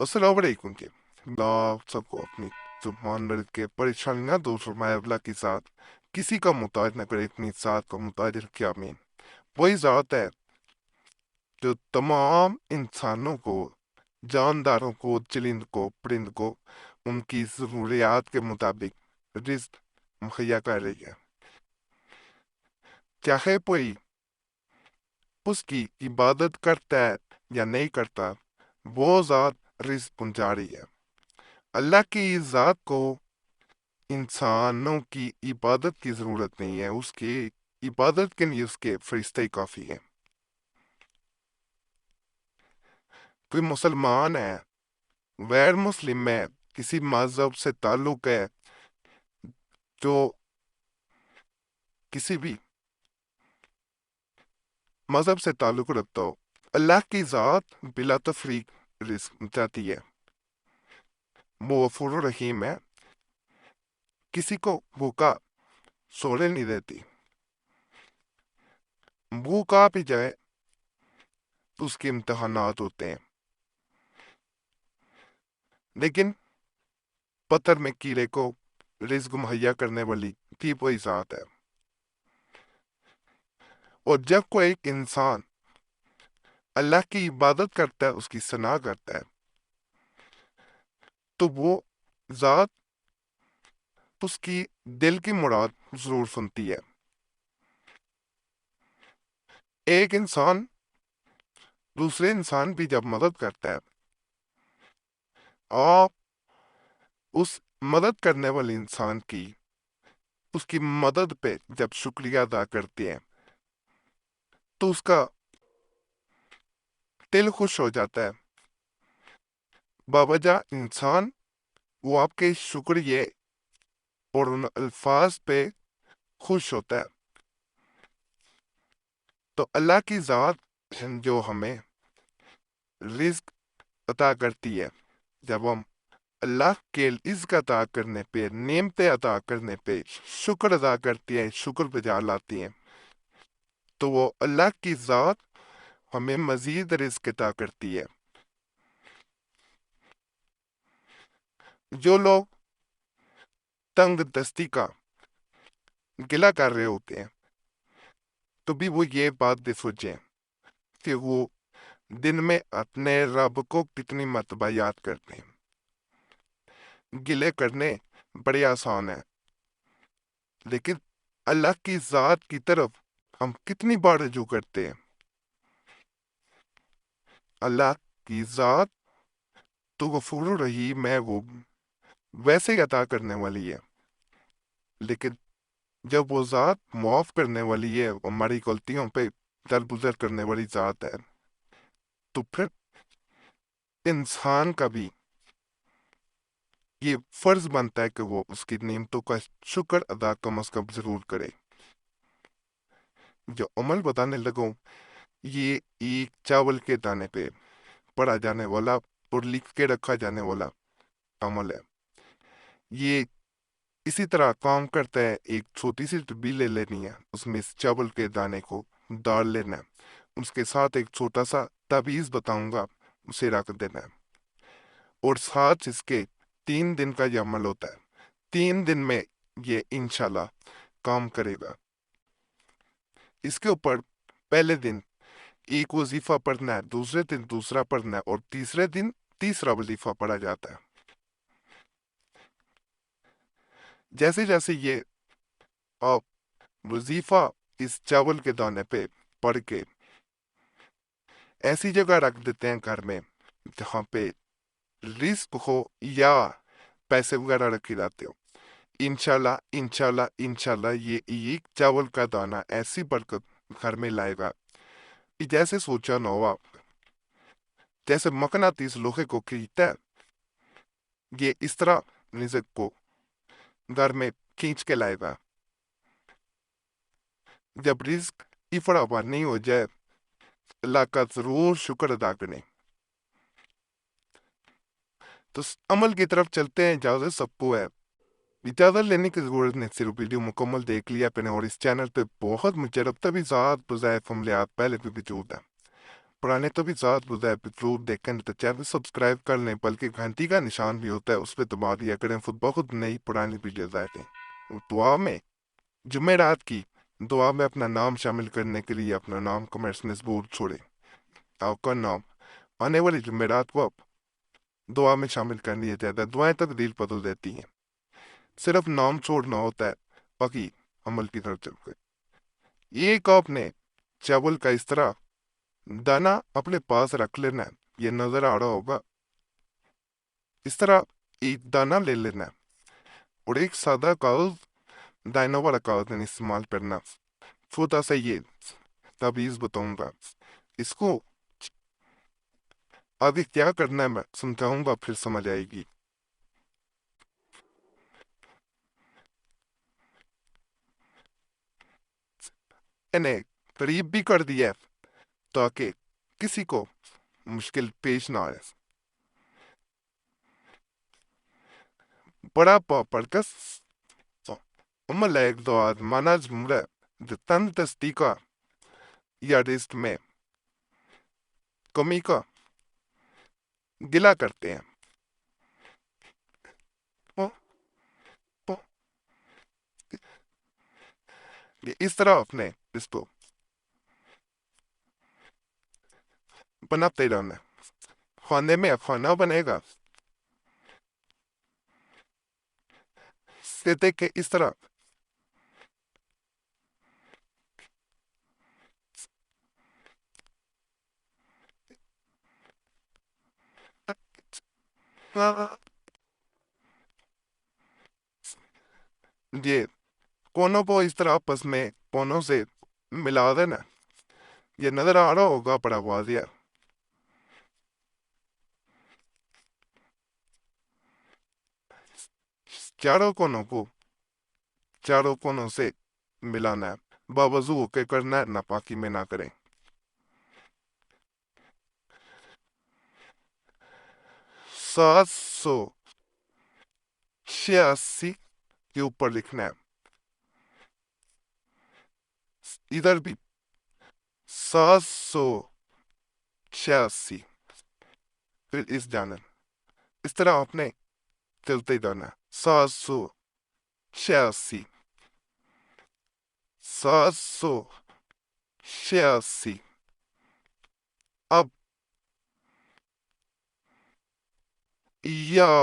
السلام علیکم کے اللہ سب کو اپنی زبان مل کے پریشانیاں دور فرمائے اللہ کی ذات کسی کا محتاج نہ کرے اپنی ذات کو محتاج رکھے آمین وہی ذات ہے جو تمام انسانوں کو جانداروں کو چرند کو پرند کو ان کی ضروریات کے مطابق رزق مہیا کر رہی ہے چاہے کوئی اس کی عبادت کرتا ہے یا نہیں کرتا وہ ذات رزق پہنچا رہی ہے اللہ کی ذات کو انسانوں کی عبادت کی ضرورت نہیں ہے اس کی عبادت کے لیے اس کے فرشتے کافی ہیں کوئی مسلمان ہے غیر مسلم ہے کسی مذہب سے تعلق ہے جو کسی بھی مذہب سے تعلق رکھتا ہو اللہ کی ذات بلا تفریق رزق چاہتی ہے وہ غفور الرحیم ہے کسی کو بھوکا سونے نہیں دیتی بھوکا بھی جائے تو اس کے امتحانات ہوتے ہیں لیکن پتھر میں کیڑے کو رزق مہیا کرنے والی بھی وہی ذات ہے اور جب کوئی ایک انسان اللہ کی عبادت کرتا ہے اس کی ثنا کرتا ہے تو وہ ذات اس کی دل کی مراد ضرور سنتی ہے ایک انسان دوسرے انسان بھی جب مدد کرتا ہے آپ اس مدد کرنے والے انسان کی اس کی مدد پہ جب شکریہ ادا کرتے ہیں تو اس کا دل خوش ہو جاتا ہے باوجہ انسان وہ آپ کے شکریہ اور ان الفاظ پہ خوش ہوتا ہے تو اللہ کی ذات جو ہمیں رزق عطا کرتی ہے جب ہم اللہ کے رزق عطا کرنے پہ نعمتیں عطا کرنے پہ شکر ادا کرتی ہیں شکر بجا لاتی ہیں تو وہ اللہ کی ذات ہمیں مزید رزق عطا کرتی ہے جو لوگ تنگ دستی کا گلہ کر رہے ہوتے ہیں تو بھی وہ یہ بات بھی سوچیں کہ وہ دن میں اپنے رب کو کتنی مرتبہ یاد کرتے ہیں گلے کرنے بڑے آسان ہیں لیکن اللہ کی ذات کی طرف ہم کتنی بار رجوع کرتے ہیں اللہ کی ذات تو غفور الرحیم ہے وہ ویسے ہی عطا کرنے والی ہے لیکن جب وہ ذات معاف کرنے والی ہے ہماری غلطیوں پہ درگزر کرنے والی ذات ہے تو پھر انسان کا بھی یہ فرض بنتا ہے کہ وہ اس کی نعمتوں کا شکر ادا کم از کم ضرور کرے جو عمل بتانے لگوں یہ ایک چاول کے دانے پہ پڑا جانے والا اور لکھ کے رکھا جانے والا عمل ہے یہ اسی طرح کام کرتا ہے ایک چھوٹی سی ڈبی لے لینی ہے اس میں اس چاول کے دانے کو ڈال لینا ہے اس کے ساتھ ایک چھوٹا سا تعویذ بتاؤں گا اسے رکھ دینا ہے اور ساتھ اس کے 3 دن کا یہ عمل ہوتا ہے 3 دن میں یہ انشاءاللہ کام کرے گا اس کے اوپر پہلے دن ایک وظیفہ پڑھنا ہے دوسرے دن دوسرا پڑھنا ہے اور تیسرے دن تیسرا وظیفہ پڑھا جاتا ہے جیسے جیسے یہ آپ وظیفہ اس چاول کے دانے پہ پڑھ کے ایسی جگہ رکھ دیتے ہیں گھر میں جہاں پہ رزق ہو یا پیسے وغیرہ رکھے جاتے ہو انشاءاللہ انشاءاللہ انشاءاللہ یہ ایک چاول کا دانہ ایسی برکت گھر میں لائے گا کہ جیسے سوچا نہ ہوا جیسے مقناطیس لوہے کو کھینچتا ہے یہ اس طرح رزق کو گھر میں کھینچ کے لائے گا جب رزق افڑا نہیں ہو جائے اللہ کا ضرور شکر ادا کریں تو عمل کی طرف چلتے ہیں اجازت سب کو ہے اجازت لینے کی ضرورت نہیں صرف ویڈیو مکمل دیکھ لیا پہ نے اور اس چینل پہ بہت مجرب تبھی ذات بظاہر فملیات پہلے بھی موجود ہے پرانے تو بھی ساتھ ہوتا ہے ضرور دیکھیں تو چینل سبسکرائب کر لیں، بلکہ گھنٹی کا نشان بھی ہوتا ہے، اس پہ دبا دیا کریں، خود بخود نئی پرانی ویڈیوز آتے ہیں۔ دعا میں جمعرات کی دعا میں اپنا نام شامل کرنے کے لیے اپنا نام کمنٹس میں ضرور چھوڑیں۔ آپ کا نام آنے والی جمعرات کو دعا میں شامل کر لیا جاتا ہے، دعائیں تبدیل بدل دیتی ہیں، صرف نام چھوڑنا ہوتا ہے، باقی عمل کی طرف چل گئے۔ یہ ایک آپ نے چاول کا اس طرح دانا اپنے پاس رکھ لینا ہے، یہ نظر آ رہا ہوگا، اس طرح ایک دانہ لے لینا ہے اور ایک سادہ کاغذ دائنوں والا کاغذ استعمال کرنا، چھوٹا سا یہ تعویذ بتاؤں گا، اس کو آگے کیا کرنا ہے میں سمجھاؤں گا، پھر سمجھ آئے گی۔ انہیں قریب بھی کر دیا ہے تاکہ کسی کو مشکل پیش نہ آئے۔ بڑا پا پڑکس عمل ایک دو مانا جملہ تن تصدیقہ یا رزق میں کمی کا گلا کرتے ہیں۔ اس طرح اپنے اس کو بناتے رہنا، کھانے میں کھانا بنے گا، سیتے کے اس طرح یہ کونوں کو اس طرح آپس میں کونوں سے ملا دینا، یہ نظر آ رہا ہوگا بڑا واضح، چاروں کونوں کو چاروں کونوں سے ملانا ہے، باوضو کے کرنا ہے، ناپاکی میں نہ کریں۔ 786 کے اوپر لکھنا ہے، ادھر بھی 786، پھر اس جانب اس طرح آپ نے چلتے جانا، 786 786۔ اب یا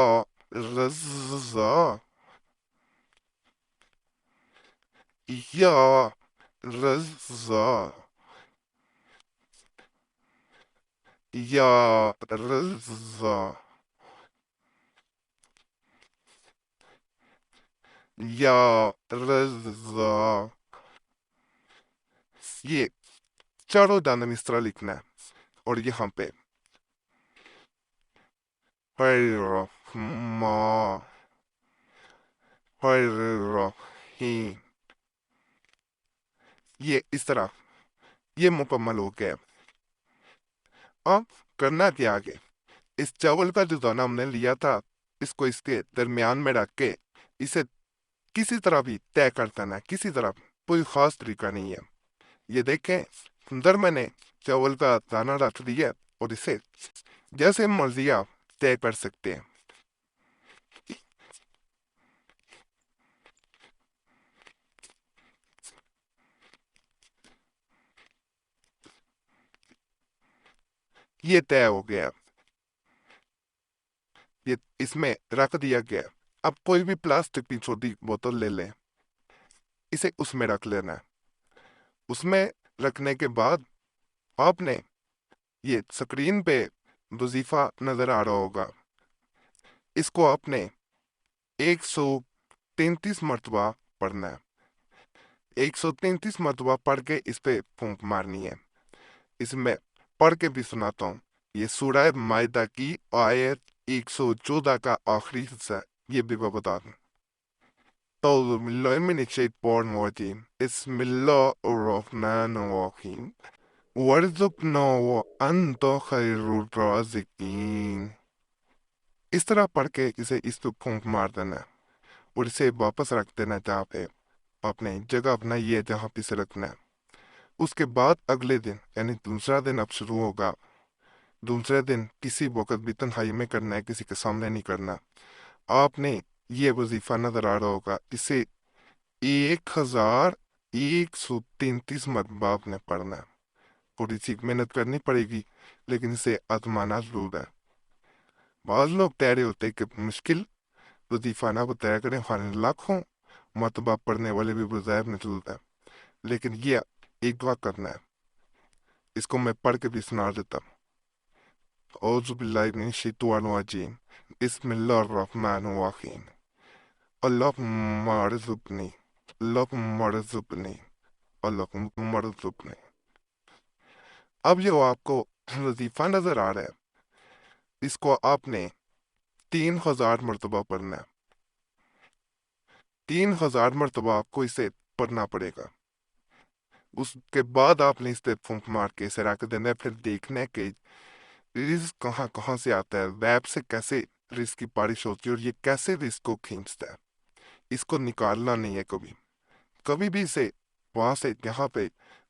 رضا یا رضا یا رضا یا رضا، یہ چاروں دانم اس طرح لکھنا ہے، اور یہاں پہ الرحمن الرحیم، یہ اس طرح یہ مکمل ہو گیا۔ اب کرنا کیا آگے، اس چاول کا جو دانہ ہم نے لیا تھا، اس کو اس کے درمیان میں رکھ کے اسے کسی طرح بھی طے کر دینا ہے، کسی طرح کوئی خاص طریقہ نہیں ہے۔ یہ دیکھیں اندر میں نے چاول کا دانہ رکھ دیا اور اسے جیسے مرضی آپ طے کر سکتے ہیں۔ یہ طے ہو گیا، یہ اس میں رکھ دیا گیا۔ اب کوئی بھی پلاسٹک کی چھوٹی بوتل لے لیں، اسے اس میں رکھ لینا ہے، اس میں رکھنے کے بعد آپ نے یہ سکرین پہ وظیفہ نظر آ رہا ہوگا، اس کو آپ نے 133 مرتبہ پڑھنا ہے، 133 مرتبہ پڑھ کے اس پہ پھونک مارنی ہے۔ اس میں پڑھ کے بھی سناتا ہوں، یہ سورہ مائدہ کی آیت 114 کا آخری حصہ، یہ بھی میں بتا دوں۔ اعوذ باللہ من الشیطان الرجیم، بسم اللہ الرحمن الرحیم، وارزقنا وانت خیر الرازقین۔ اس طرح پڑھ کے اسے اس پہ پھونک مار دینا اور اسے واپس رکھ دینا جہاں پہ آپ نے جگہ بنائی ہے، جہاں پہ اسے رکھنا ہے۔ اس کے بعد اگلے دن یعنی دوسرا دن اب شروع ہوگا. دوسرے دن کسی وقت بھی تنہائی میں کرنا ہے، کسی کے سامنے نہیں کرنا. آپ نے یہ وظیفہ نظر آ رہا ہوگا، اسے 1133 مرتبہ آپ نے پڑھنا ہے. تھوڑی سی محنت کرنی پڑے گی لیکن اسے آزمانا ضرور ہے. بعض لوگ کہہ رہے ہوتے کہ مشکل وظیفہ نہ بتایا کریں، خانے لاکھوں مرتبہ پڑھنے والے بھی بظاہر موجود ہے، لیکن یہ ایک دعا کرنا ہے. اس کو میں پڑھ کے بھی سنا دیتا ہوں. اعوذ باللہ من الشیطان الرجیم، بسم اللہ الرحمن الرحیم. اللہم ارزقنی، اللہم ارزقنی، اللہم ارزقنی. اب جو آپ کو وظیفہ نظر آ رہا ہے، اس کو آپ نے 3000 مرتبہ پڑھنا ہے. 3000 مرتبہ آپ کو اسے پڑھنا پڑے گا. اس کے بعد آپ نے اس پہ پھونک مار کے اسے رکھ دینا ہے. پھر دیکھنا ہے کہ رزق کہاں کہاں سے آتا ہے، ویب سے کیسے رزق کی بارش ہوتی ہے اور یہ کیسے رزق کو کھینچتا ہے. اس کو نکالنا نہیں ہے کبھی بھی اسے وہاں سے جہاں پہ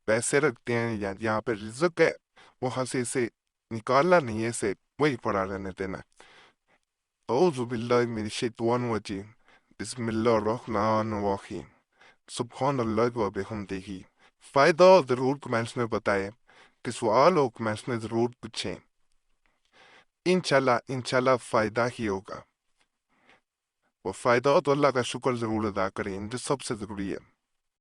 پیسے رکھتے ہیں یا یہاں پہ رزق ہے وہاں سے اسے نکالنا نہیں ہے، اسے وہی پڑا رہنے دینا. اعوذ باللہ من الشیطان الرجیم، بسم اللہ الرحمن الرحیم، سبحان اللہ و بحمدہ. فائدہ ضرور کمنٹس میں بتائیں، کہ سوال ہو کمنٹس میں ضرور پوچھیں. انشاءاللہ فائدہ ہی ہوگا. وہ فائدہ ہو تو اللہ کا شکر ضرور ادا کریں، جو سب سے ضروری ہے.